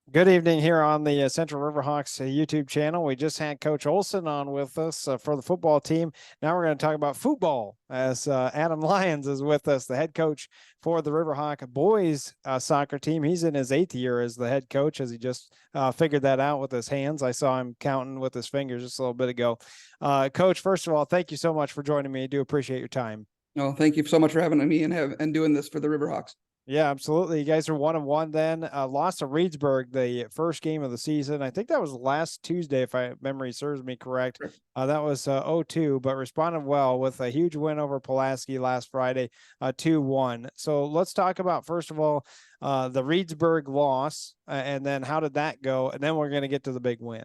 Good evening here on the Central Riverhawks YouTube channel. We just had Coach Olson on with us for the football team. Now we're going to talk about football as Adam Lyons is with us, the head coach for the Riverhawk boys soccer team. He's in his 8th year as the head coach, as he just figured that out with his hands. I saw him counting with his fingers just a little bit ago. Coach, first of all, thank you so much for joining me. I do appreciate your time. No, thank you so much for having me and doing this for the Riverhawks. Yeah, absolutely. You guys are 1-1 then. Lost to Reedsburg the first game of the season. I think that was last Tuesday, if my memory serves me correct. That was 0-2, but responded well with a huge win over Pulaski last Friday, 2-1. So let's talk about, first of all, the Reedsburg loss, and then how did that go? And then we're going to get to the big win.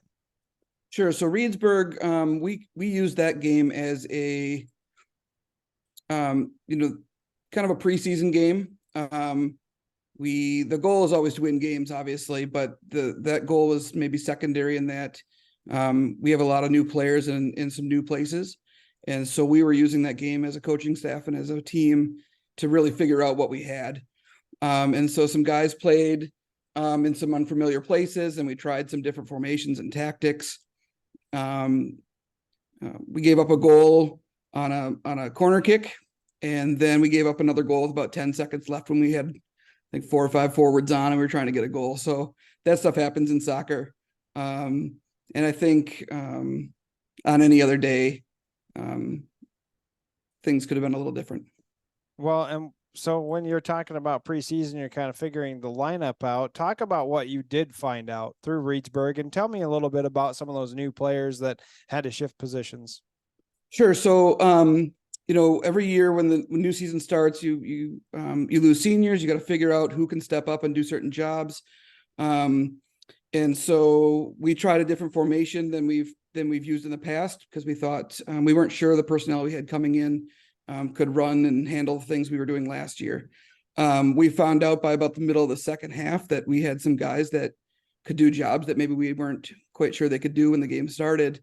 Sure. So Reedsburg, we used that game as a, kind of a preseason game. The goal is always to win games, obviously, but that goal was maybe secondary in that we have a lot of new players in some new places. And so we were using that game as a coaching staff and as a team to really figure out what we had. And so some guys played in some unfamiliar places, and we tried some different formations and tactics. We gave up a goal on a corner kick, and then we gave up another goal with about 10 seconds left when we had, I think, 4 or 5 forwards on, and we were trying to get a goal. So that stuff happens in soccer. And I think on any other day, things could have been a little different. Well, and so when you're talking about preseason, you're kind of figuring the lineup out. Talk about what you did find out through Reedsburg, and tell me a little bit about some of those new players that had to shift positions. Sure. So, every year when the new season starts, you lose seniors. You got to figure out who can step up and do certain jobs. And so we tried a different formation than we've used in the past, because we thought we weren't sure the personnel we had coming in could run and handle the things we were doing last year. We found out by about the middle of the second half that we had some guys that could do jobs that maybe we weren't quite sure they could do when the game started.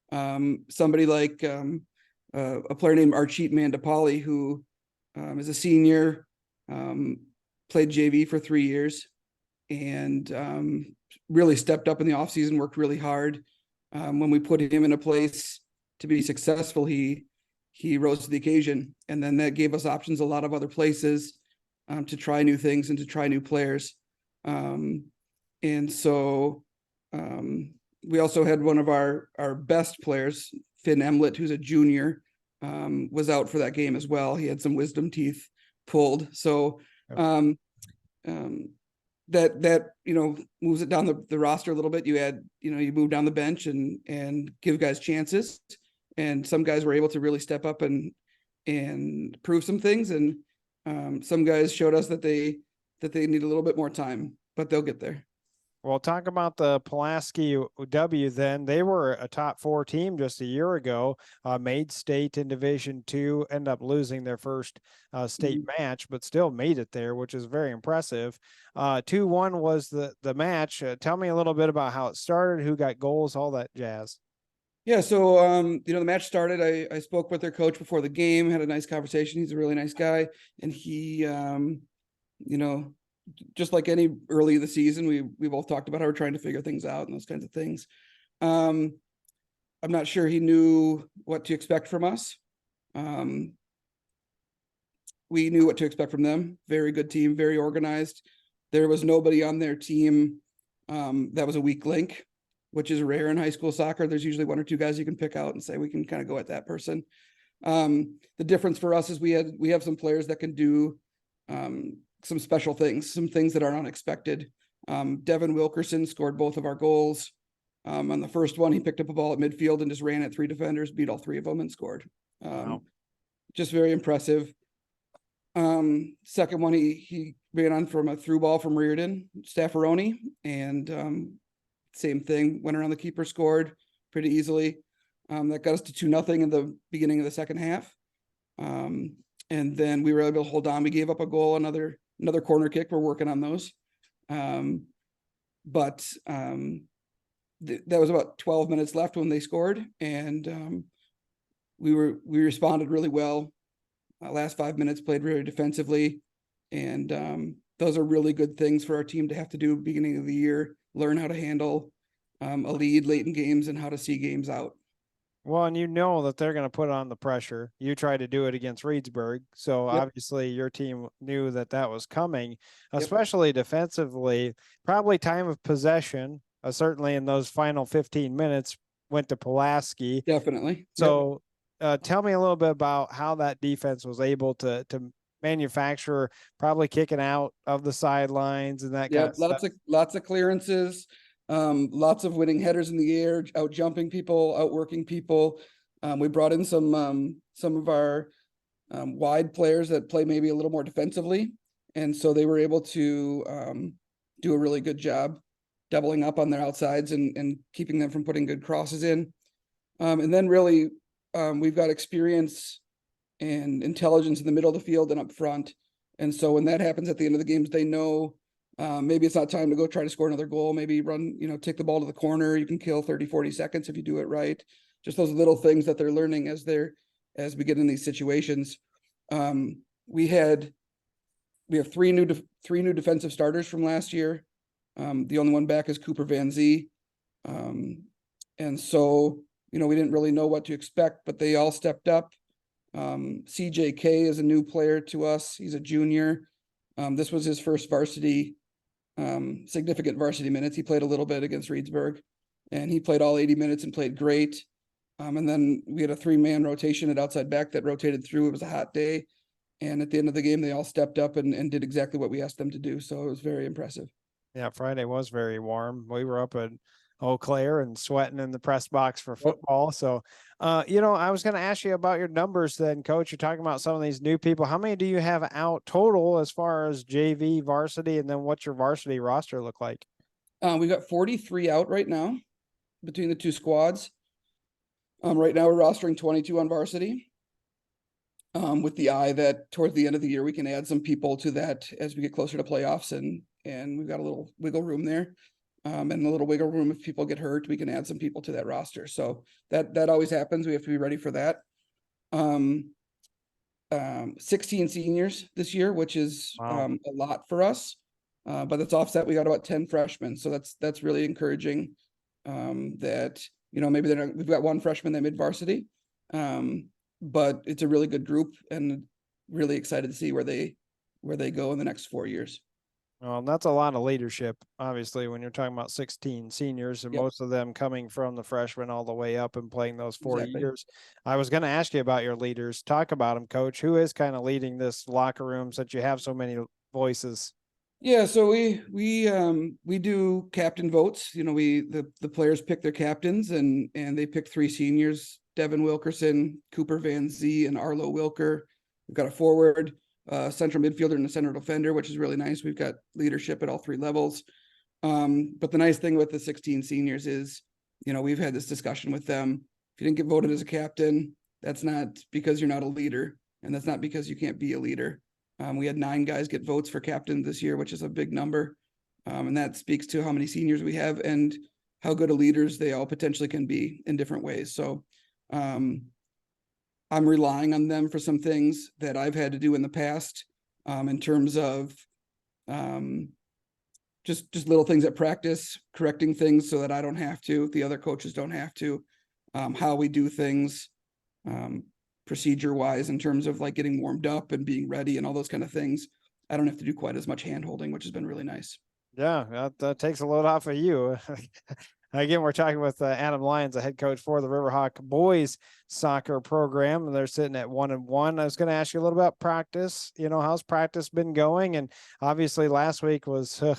Somebody like a player named Archie Mandapali, who is a senior, played JV for 3 years, and really stepped up in the offseason, worked really hard. When we put him in a place to be successful, he rose to the occasion. And then that gave us options a lot of other places to try new things and to try new players. And so we also had one of our best players, Finn Emlet, who's a junior, was out for that game as well. He had some wisdom teeth pulled. So that moves it down the roster a little bit. You move down the bench and give guys chances. And some guys were able to really step up and prove some things. And some guys showed us that they need a little bit more time, but they'll get there. Well, talk about the Pulaski W then. They were a top 4 team just a year ago, made state in Division II, end up losing their first state match, but still made it there, which is very impressive. 2-1 was the match. Tell me a little bit about how it started, who got goals, all that jazz. Yeah, so the match started. I spoke with their coach before the game, had a nice conversation. He's a really nice guy, and he just like any early in the season, we both talked about how we're trying to figure things out and those kinds of things. I'm not sure he knew what to expect from us. We knew what to expect from them. Very good team, very organized. There was nobody on their team that was a weak link, which is rare in high school soccer. There's usually 1 or 2 guys you can pick out and say, we can kind of go at that person. The difference for us is we have some players that can do some special things, some things that are unexpected. Devin Wilkerson scored both of our goals. On the first one, he picked up a ball at midfield and just ran at 3 defenders, beat all 3 of them, and scored. Wow. Just very impressive. Second one, he ran on from a through ball from Reardon Staffaroni, and same thing, went around the keeper, scored pretty easily. That got us to 2-0 in the beginning of the second half. And then we were able to hold on. We gave up a goal, another corner kick. We're working on those. But that was about 12 minutes left when they scored, and we responded really well. Last 5 minutes, played very defensively, and those are really good things for our team to have to do beginning of the year, learn how to handle a lead late in games and how to see games out. Well, and you know that they're going to put on the pressure. You tried to do it against Reedsburg. So Yep. obviously your team knew that that was coming, Yep. especially defensively. Probably time of possession, certainly in those final 15 minutes, went to Pulaski. Definitely. Yep. So tell me a little bit about how that defense was able to manufacture, probably kicking out of the sidelines and that kind Yep. of stuff. Lots of clearances, lots of winning headers in the air, out jumping people, outworking people. We brought in some of our wide players that play maybe a little more defensively, and so they were able to do a really good job doubling up on their outsides and keeping them from putting good crosses in. And then really, we've got experience and intelligence in the middle of the field and up front. And so when that happens at the end of the games, they know maybe it's not time to go try to score another goal. Maybe run, take the ball to the corner. You can kill 30, 40 seconds if you do it right. Just those little things that they're learning as we get in these situations. We have three new defensive starters from last year. The only one back is Cooper Van Zee. And so, we didn't really know what to expect, but they all stepped up. CJK is a new player to us. He's a junior. This was his first significant varsity minutes. He played a little bit against Reedsburg, and he played all 80 minutes and played great. And then we had a 3-man rotation at outside back that rotated through. It was a hot day. And at the end of the game, they all stepped up and did exactly what we asked them to do. So it was very impressive. Yeah, Friday was very warm. We were up at Eau Claire and sweating in the press box for football. So, I was going to ask you about your numbers then, Coach. You're talking about some of these new people. How many do you have out total as far as JV, varsity, and then what's your varsity roster look like? We've got 43 out right now between the two squads. Right now we're rostering 22 on varsity. With the eye that towards the end of the year, we can add some people to that as we get closer to playoffs, and we've got a little wiggle room there. And a little wiggle room if people get hurt, we can add some people to that roster. So that always happens. We have to be ready for that. 16 seniors this year, which is Wow. a lot for us. But that's offset. We got about 10 freshmen. So that's really encouraging. That, maybe we've got one freshman that mid varsity. But it's a really good group and really excited to see where they go in the next 4 years. Well, that's a lot of leadership, obviously, when you're talking about 16 seniors and Yep. most of them coming from the freshman all the way up and playing those 4 Exactly. years. I was going to ask you about your leaders. Talk about them, Coach. Who is kind of leading this locker room since you have so many voices? Yeah, so we do captain votes. The players pick their captains, and they pick 3 seniors: Devin Wilkerson, Cooper Van Zee, and Arlo Wilker. We've got a forward, central midfielder, and a center defender, which is really nice. We've got leadership at all 3 levels. But the nice thing with the 16 seniors is, we've had this discussion with them. If you didn't get voted as a captain, that's not because you're not a leader, and that's not because you can't be a leader. We had 9 guys get votes for captain this year, which is a big number. And that speaks to how many seniors we have and how good of leaders they all potentially can be in different ways. So I'm relying on them for some things that I've had to do in the past, in terms of just little things at practice, correcting things so that I don't have to, the other coaches don't have to, how we do things, procedure wise, in terms of like getting warmed up and being ready and all those kind of things. I don't have to do quite as much hand holding, which has been really nice. Yeah, that takes a load off of you. Again, we're talking with Adam Lyons, the head coach for the Riverhawk boys soccer program, and they're sitting at 1-1. I was going to ask you a little about practice. How's practice been going? And obviously, last week was, get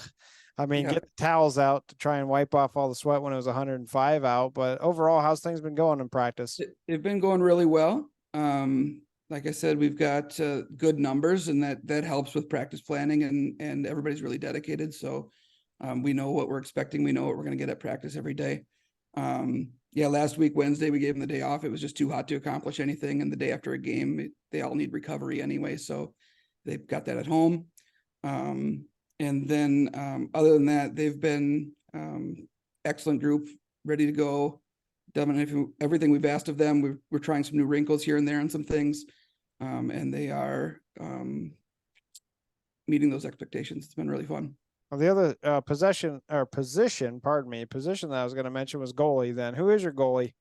the towels out to try and wipe off all the sweat when it was 105 out. But overall, how's things been going in practice? They've been going really well. Like I said, we've got good numbers, and that helps with practice planning, and everybody's really dedicated. So we know what we're expecting. We know what we're going to get at practice every day. Last week, Wednesday, we gave them the day off. It was just too hot to accomplish anything. And the day after a game, they all need recovery anyway. So they've got that at home. And then other than that, they've been excellent group, ready to go. Done everything we've asked of them. We're trying some new wrinkles here and there and some things. And they are meeting those expectations. It's been really fun. Well, the other position that I was going to mention was goalie. Then who is your goalie?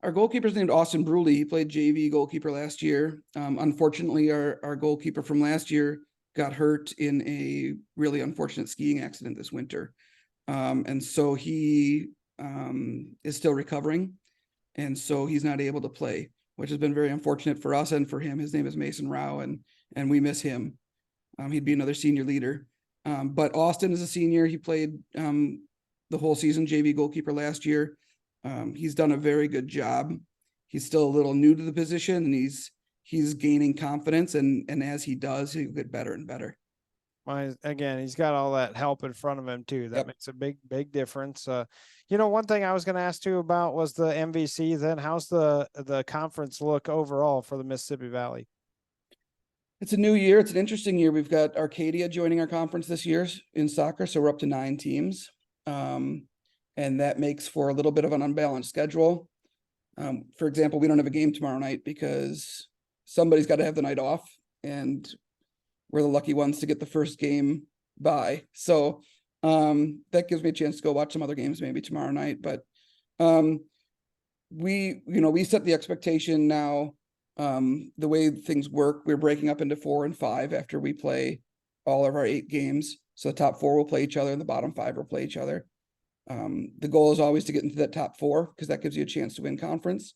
Our goalkeeper's named Austin Bruley. He played JV goalkeeper last year. Unfortunately, our goalkeeper from last year got hurt in a really unfortunate skiing accident this winter. And so he is still recovering. And so he's not able to play, which has been very unfortunate for us and for him. His name is Mason Rao, and we miss him. He'd be another senior leader. But Austin is a senior. He played the whole season, JV goalkeeper last year. He's done a very good job. He's still a little new to the position, and he's gaining confidence. And as he does, he'll get better and better. Again, he's got all that help in front of him too. That Yep. makes a big difference. One thing I was going to ask too about was the MVC. Then how's the conference look overall for the Mississippi Valley? It's a new year. It's an interesting year. We've got Arcadia joining our conference this year in soccer, so we're up to 9 teams. And that makes for a little bit of an unbalanced schedule. For example, we don't have a game tomorrow night because somebody's got to have the night off, and we're the lucky ones to get the first game by. So that gives me a chance to go watch some other games maybe tomorrow night. But we set the expectation now. The way things work, we're breaking up into 4 and 5 after we play all of our 8 games. So the top 4 will play each other and the bottom 5 will play each other. The goal is always to get into that top 4 because that gives you a chance to win conference.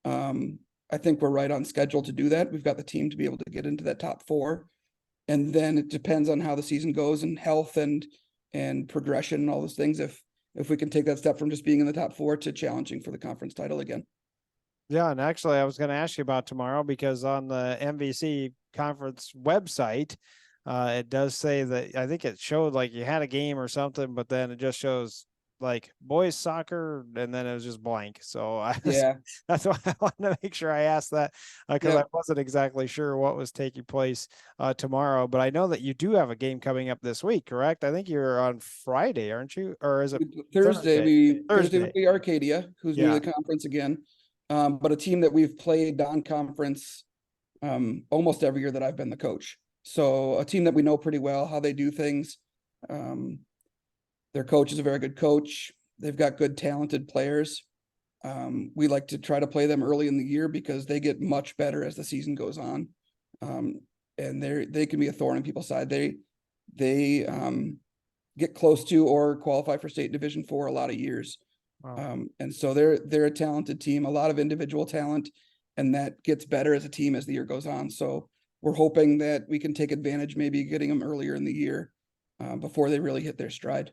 I think we're right on schedule to do that. We've got the team to be able to get into that top 4. And then it depends on how the season goes and health and progression and all those things. If we can take that step from just being in the top 4 to challenging for the conference title again. Yeah, and actually I was going to ask you about tomorrow because on the MVC conference website, it does say that I think it showed like you had a game or something, but then it just shows like boys soccer, and then it was just blank. So that's why I wanted to make sure I asked that because I wasn't exactly sure what was taking place tomorrow. But I know that you do have a game coming up this week, correct? I think you're on Friday, aren't you? Or is it Thursday? Thursday would be Arcadia, who's new to the conference again. But a team that we've played non-conference almost every year that I've been the coach. So a team that we know pretty well, how they do things. Their coach is a very good coach. They've got good, talented players. We like to try to play them early in the year because they get much better as the season goes on. And they can be a thorn in people's side. They get close to or qualify for state Division IV a lot of years. Wow. And so they're a talented team, a lot of individual talent, and that gets better as a team as the year goes on. So we're hoping that we can take advantage, maybe getting them earlier in the year before they really hit their stride.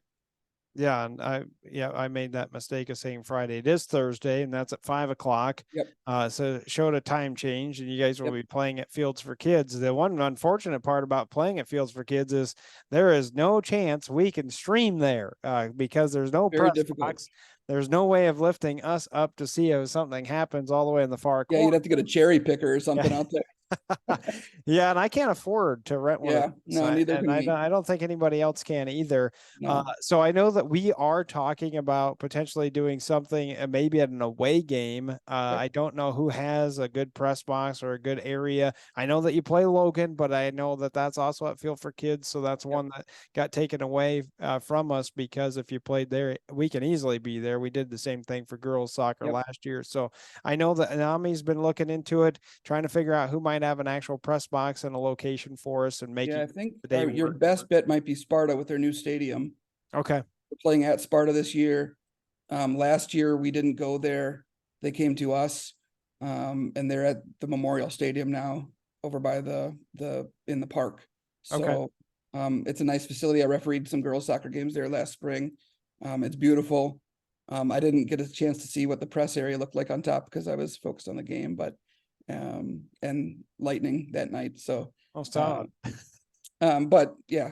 Yeah, and I made that mistake of saying Friday. It is Thursday, and that's at 5:00. Yep. So it showed a time change, and you guys will be playing at Fields for Kids. The one unfortunate part about playing at Fields for Kids is there is no chance we can stream there because there's no press box. There's no way of lifting us up to see if something happens all the way in the far corner. Yeah, you'd have to get a cherry picker or something out there. Yeah, and I can't afford to rent one. Yeah, no, neither can we. I don't think anybody else can either. No. So I know that we are talking about potentially doing something maybe at an away game. I don't know who has a good press box or a good area. I know that you play Logan, but I know that that's also at Field for Kids. So that's one that got taken away from us because if you played there, we can easily be there. We did the same thing for girls soccer last year. So I know that Anami's been looking into it, trying to figure out who might have an actual press box and a location for us and make I think your best bet might be Sparta with their new stadium. Okay. We're playing at Sparta this year. Last year we didn't go there. They came to us. And they're at the Memorial Stadium now over by in the park. So it's a nice facility. I refereed some girls soccer games there last spring. It's beautiful. I didn't get a chance to see what the press area looked like on top because I was focused on the game, but and lightning that night. So but yeah,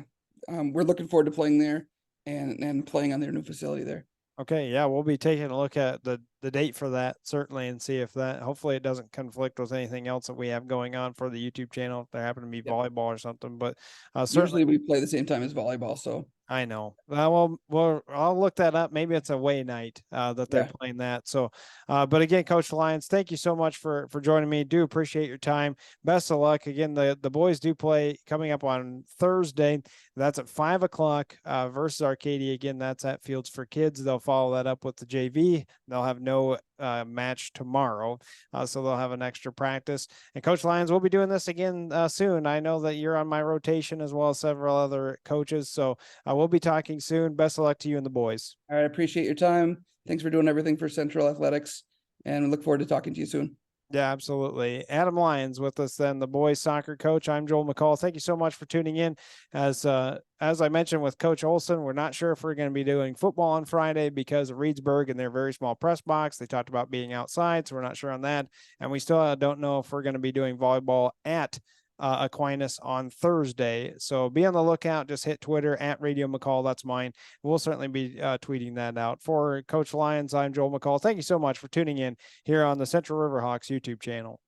we're looking forward to playing there and playing on their new facility there. Okay, yeah, we'll be taking a look at the date for that certainly and see if that hopefully it doesn't conflict with anything else that we have going on for the YouTube channel if there happen to be volleyball or something. But certainly we play the same time as volleyball, so I know. I'll look that up. Maybe it's away night that they're Yeah. playing that. So, but again, Coach Lyons, thank you so much for joining me. Do appreciate your time. Best of luck. Again, the boys do play coming up on Thursday. That's at 5 o'clock versus Arcadia. Again, that's at Fields for Kids. They'll follow that up with the JV. They'll have no match tomorrow, so they'll have an extra practice. And Coach Lyons, we'll be doing this again soon. I know that you're on my rotation as well as several other coaches. So we'll be talking soon. Best of luck to you and the boys. All right. I appreciate your time. Thanks for doing everything for Central Athletics, and we look forward to talking to you soon. Yeah, absolutely. Adam Lyons with us then, the boys soccer coach. I'm Joel McCall. Thank you so much for tuning in. As I mentioned with Coach Olson, we're not sure if we're going to be doing football on Friday because of Reedsburg and their very small press box. They talked about being outside, so we're not sure on that. And we still don't know if we're going to be doing volleyball at Aquinas on Thursday. So be on the lookout. Just hit Twitter at Radio McCall. That's mine. We'll certainly be tweeting that out. For Coach Lyons, I'm Joel McCall. Thank you so much for tuning in here on the Central Riverhawks YouTube channel.